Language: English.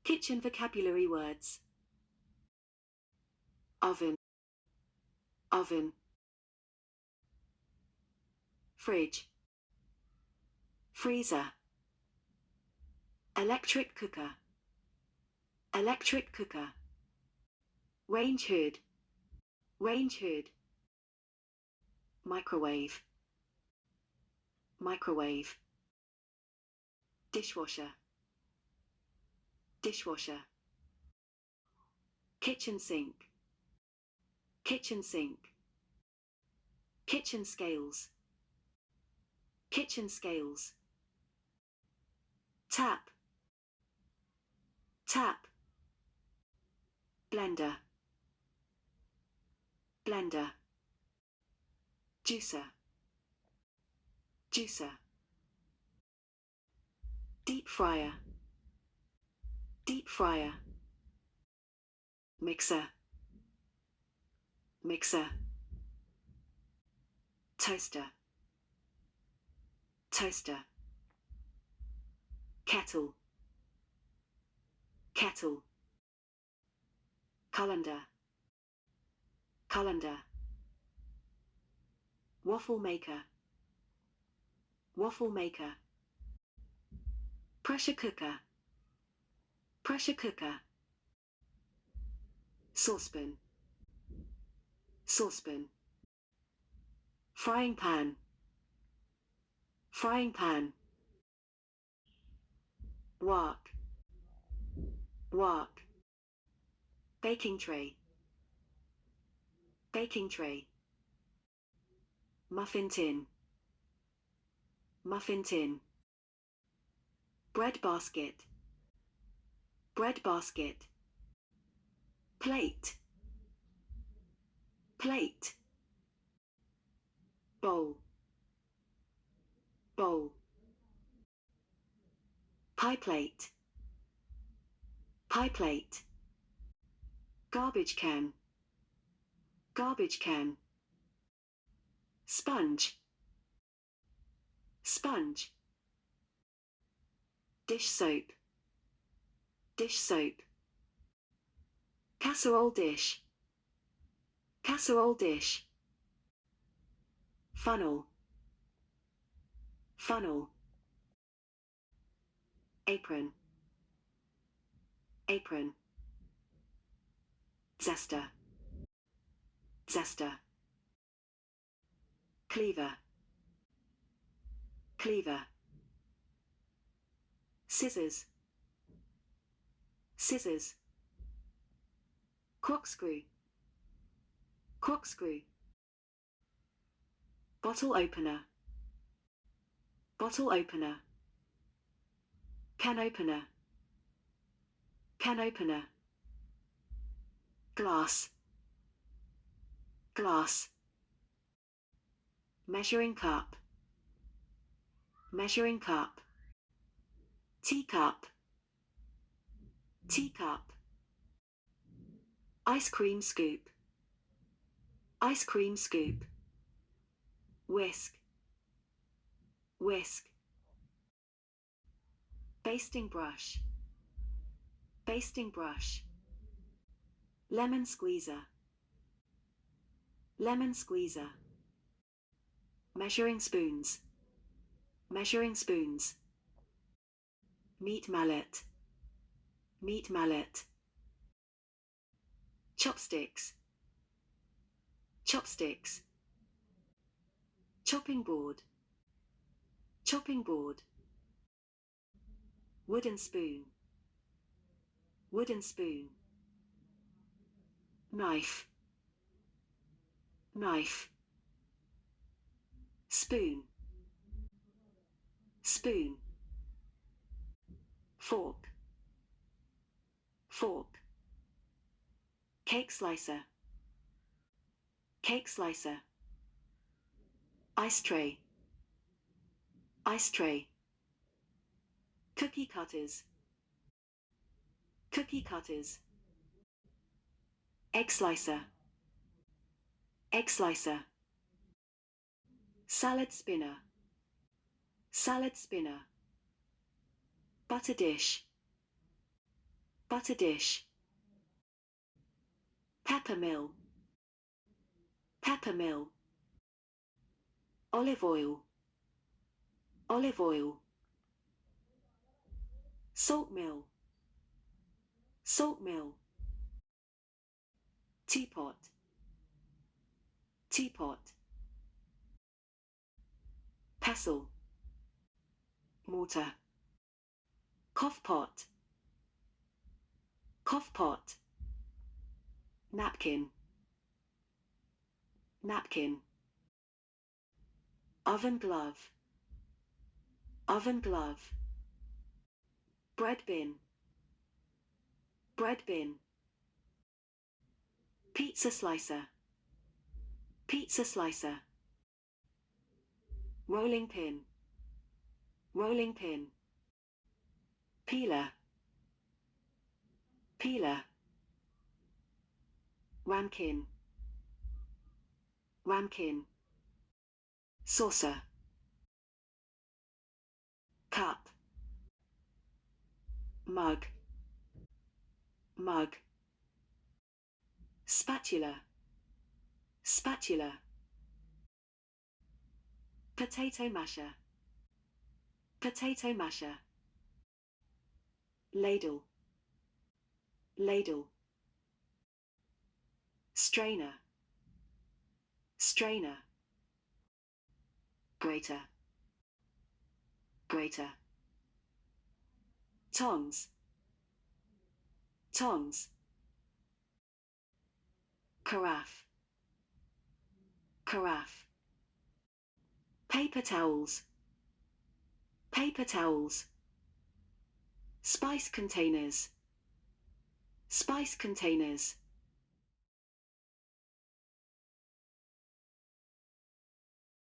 Kitchen vocabulary words. Oven, oven. Fridge, freezer. Electric cooker, electric cooker. Range hood, range hood. Microwave, microwave. Dishwasher, dishwasher. Kitchen sink, kitchen sink. Kitchen scales, kitchen scales. Tap, tap. Blender, blender. Juicer, juicer. Deep fryer, deep fryer. Mixer, mixer. Toaster, toaster. Kettle, kettle. Colander, colander. Waffle maker, waffle maker. Pressure cooker, pressure cooker. Saucepan, saucepan. Frying pan, frying pan. Wok, wok. Baking tray, baking tray. Muffin tin, muffin tin. Bread basket, bread basket. Plate, plate. Bowl, bowl. Pie plate, pie plate. Garbage can, garbage can. Sponge, sponge. Dish soap, dish soap. Casserole dish, casserole dish. Funnel, funnel. Apron, apron. Zester, zester. Cleaver, cleaver. Scissors, scissors. Corkscrew, corkscrew. Bottle opener, bottle opener. Can opener, can opener. Glass, glass. Measuring cup, measuring cup. Teacup, teacup. Ice cream scoop, ice cream scoop. Whisk, whisk. Basting brush, basting brush. Lemon squeezer, lemon squeezer. Measuring spoons, measuring spoons. Meat mallet, meat mallet. Chopsticks, chopsticks. Chopping board, chopping board. Wooden spoon, wooden spoon. Knife, knife. Spoon, spoon. Fork, fork. Cake slicer, cake slicer. Ice tray, ice tray. Cookie cutters, cookie cutters. Egg slicer, egg slicer. Salad spinner, salad spinner. Butter dish, Butter dish. Pepper mill. Pepper mill. Olive oil. Olive oil. Salt mill. Salt mill. Teapot. Teapot. Pestle. Mortar. Cough pot. Cough pot. Napkin. Napkin. Oven glove. Oven glove. Bread bin. Bread bin. Pizza slicer. Pizza slicer. Rolling pin. Rolling pin. Peeler. Peeler. Ramkin. Ramkin. Saucer. Cup. Mug. Mug. Spatula. Spatula. Potato masher. Potato masher. Ladle. Ladle. Strainer. Strainer. Grater. Grater. Tongs. Tongs. Carafe. Carafe. Paper towels. Paper towels. Spice containers. Spice containers.